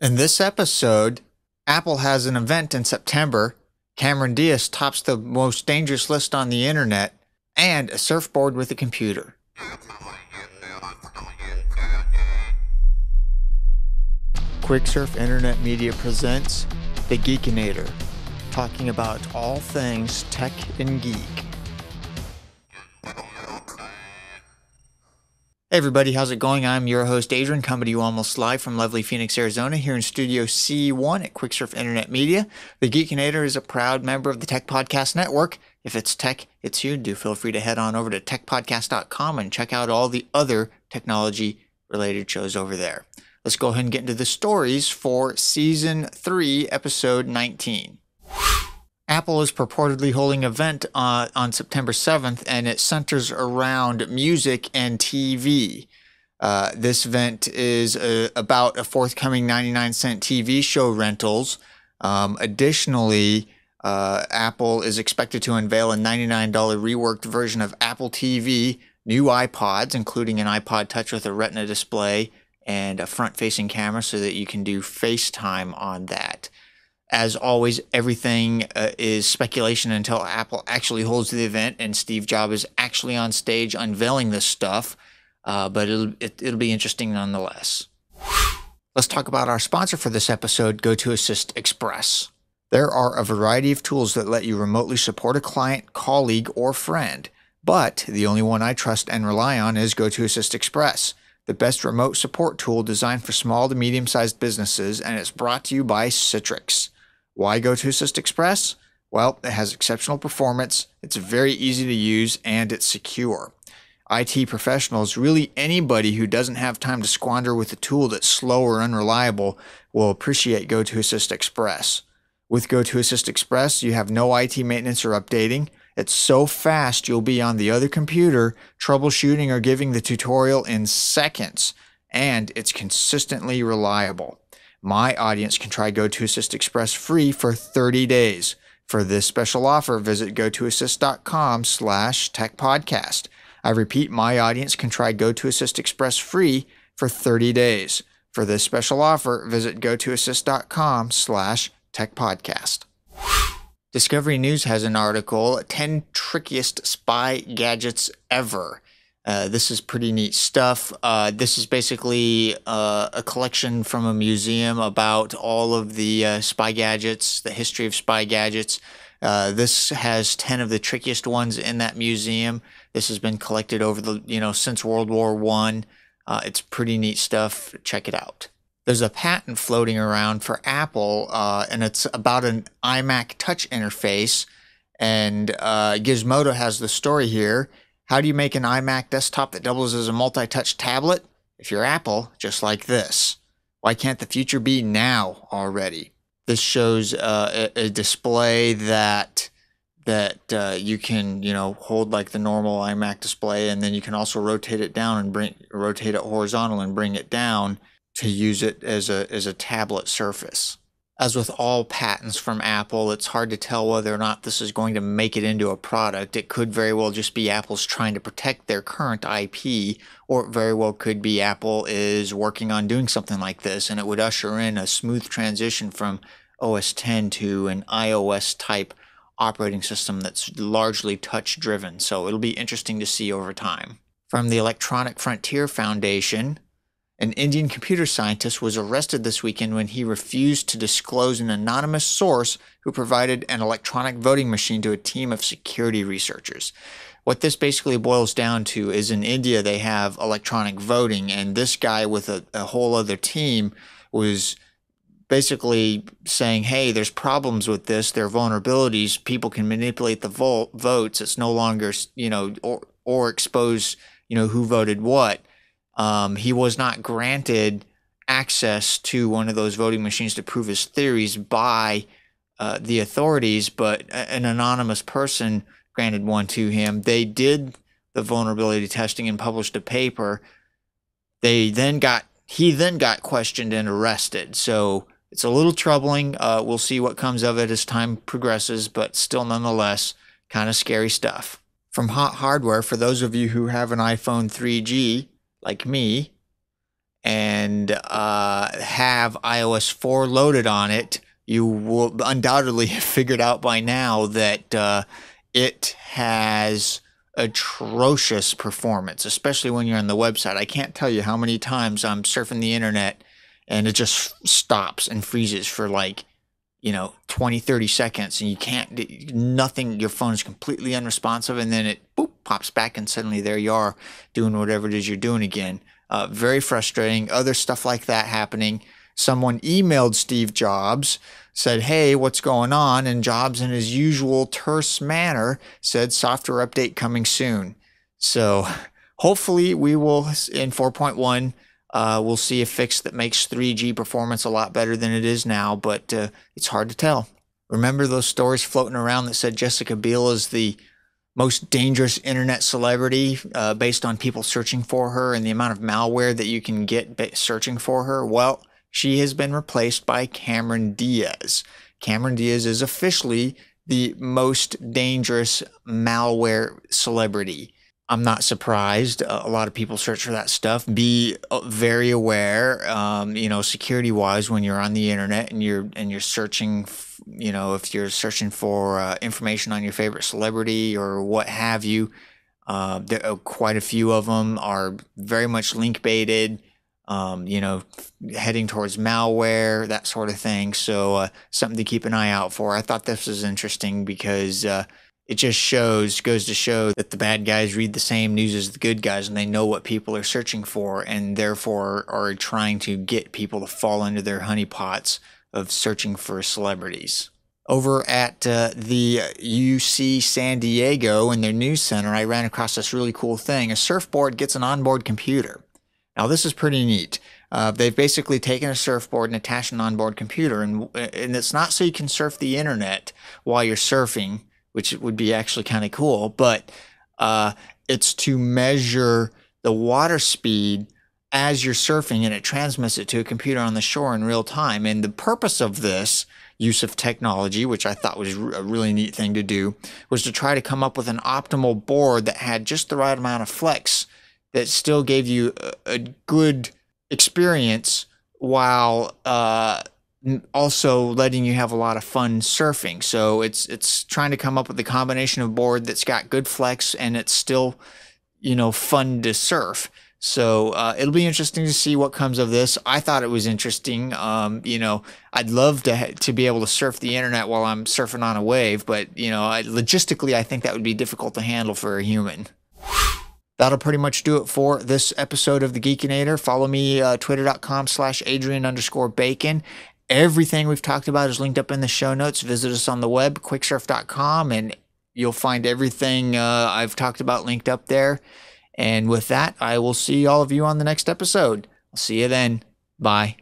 In this episode, Apple has an event in September, Cameron Diaz tops the most dangerous list on the internet, and a surfboard with a computer. QuickSurf Internet Media presents The Geekinator, talking about all things tech and geek. Hey everybody, how's it going? I'm your host Adrian, coming to you almost live from lovely Phoenix, Arizona, here in Studio C1 at QuickSurf Internet Media. The Geekinator is a proud member of the Tech Podcast Network. If it's tech, it's you. Do feel free to head on over to techpodcast.com and check out all the other technology-related shows over there. Let's go ahead and get into the stories for Season 3, Episode 19. Apple is purportedly holding an event on September 7th, and it centers around music and TV. This event is about a forthcoming 99-cent TV show rentals. Additionally, Apple is expected to unveil a $99 reworked version of Apple TV, new iPods, including an iPod Touch with a Retina display and a front-facing camera so that you can do FaceTime on that. As always, everything is speculation until Apple actually holds the event and Steve Jobs is actually on stage unveiling this stuff, but it'll be interesting nonetheless. Let's talk about our sponsor for this episode, GoToAssist Express. There are a variety of tools that let you remotely support a client, colleague, or friend, but the only one I trust and rely on is GoToAssist Express, the best remote support tool designed for small to medium-sized businesses, and it's brought to you by Citrix. Why GoToAssist Express? Well, it has exceptional performance, it's very easy to use, and it's secure. IT professionals, really anybody who doesn't have time to squander with a tool that's slow or unreliable, will appreciate GoToAssist Express. With GoToAssist Express, you have no IT maintenance or updating. It's so fast you'll be on the other computer troubleshooting or giving the tutorial in seconds, and it's consistently reliable. My audience can try GoToAssist Express free for 30 days. For this special offer, visit gotoassist.com/techpodcast. I repeat, my audience can try GoToAssist Express free for 30 days. For this special offer, visit gotoassist.com/techpodcast. Discovery News has an article, 10 Trickiest Spy Gadgets Ever. This is pretty neat stuff. This is basically a collection from a museum about all of the spy gadgets, the history of spy gadgets. This has 10 of the trickiest ones in that museum. This has been collected over since World War I. It's pretty neat stuff. Check it out. There's a patent floating around for Apple, and it's about an iMac touch interface. And Gizmodo has the story here. How do you make an iMac desktop that doubles as a multi-touch tablet? If you're Apple, just like this. Why can't the future be now already? This shows a display that you can hold like the normal iMac display, and then you can also rotate it down and rotate it horizontal and bring it down to use it as a tablet surface. As with all patents from Apple, it's hard to tell whether or not this is going to make it into a product. It could very well just be Apple's trying to protect their current IP, or it very well could be Apple is working on doing something like this, and it would usher in a smooth transition from OS X to an iOS type operating system that's largely touch driven. So it'll be interesting to see over time. From the Electronic Frontier Foundation, an Indian computer scientist was arrested this weekend when he refused to disclose an anonymous source who provided an electronic voting machine to a team of security researchers. What this basically boils down to is in India they have electronic voting, and this guy with a whole other team was basically saying, hey, there's problems with this, there are vulnerabilities, people can manipulate the votes, it's no longer, or expose, who voted what. He was not granted access to one of those voting machines to prove his theories by the authorities, but an anonymous person granted one to him. They did the vulnerability testing and published a paper. He then got questioned and arrested. So it's a little troubling. We'll see what comes of it as time progresses, but still nonetheless kind of scary stuff. From Hot Hardware, for those of you who have an iPhone 3G, like me, and have iOS 4 loaded on it, you will undoubtedly have figured out by now that it has atrocious performance, especially when you're on the website. I can't tell you how many times I'm surfing the internet and it just stops and freezes for like, 20, 30 seconds, and you can't, nothing, your phone is completely unresponsive, and then it boop, pops back, and suddenly there you are doing whatever it is you're doing again. Very frustrating. Other stuff like that happening. Someone emailed Steve Jobs, said, hey, what's going on? And Jobs, in his usual terse manner, said software update coming soon. So hopefully we will, in 4.1, we'll see a fix that makes 3G performance a lot better than it is now, but it's hard to tell. Remember those stories floating around that said Jessica Biel is the most dangerous internet celebrity based on people searching for her and the amount of malware that you can get searching for her? Well, she has been replaced by Cameron Diaz. Cameron Diaz is officially the most dangerous malware celebrity. I'm not surprised. A lot of people search for that stuff. Be very aware, security-wise, when you're on the internet and you're searching. If you're searching for information on your favorite celebrity or what have you, there are quite a few of them are very much link-baited. Heading towards malware, that sort of thing. So something to keep an eye out for. I thought this was interesting because it just goes to show that the bad guys read the same news as the good guys, and they know what people are searching for, and therefore are trying to get people to fall into their honeypots of searching for celebrities. Over at the UC San Diego in their news center, I ran across this really cool thing. A surfboard gets an onboard computer. Now, this is pretty neat. They've basically taken a surfboard and attached an onboard computer, and it's not so you can surf the internet while you're surfing, which would be actually kind of cool, but it's to measure the water speed as you're surfing, and it transmits it to a computer on the shore in real time. And the purpose of this use of technology, which I thought was a really neat thing to do, was to try to come up with an optimal board that had just the right amount of flex that still gave you a good experience while also letting you have a lot of fun surfing. So it's trying to come up with a combination of board that's got good flex and it's still, fun to surf. So it'll be interesting to see what comes of this. I thought it was interesting. I'd love to be able to surf the internet while I'm surfing on a wave, but logistically, I think that would be difficult to handle for a human. That'll pretty much do it for this episode of The Geekinator. Follow me, twitter.com/Adrian_bacon. Everything we've talked about is linked up in the show notes. Visit us on the web, quicksurf.com, and you'll find everything I've talked about linked up there. And with that, I will see all of you on the next episode. I'll see you then. Bye.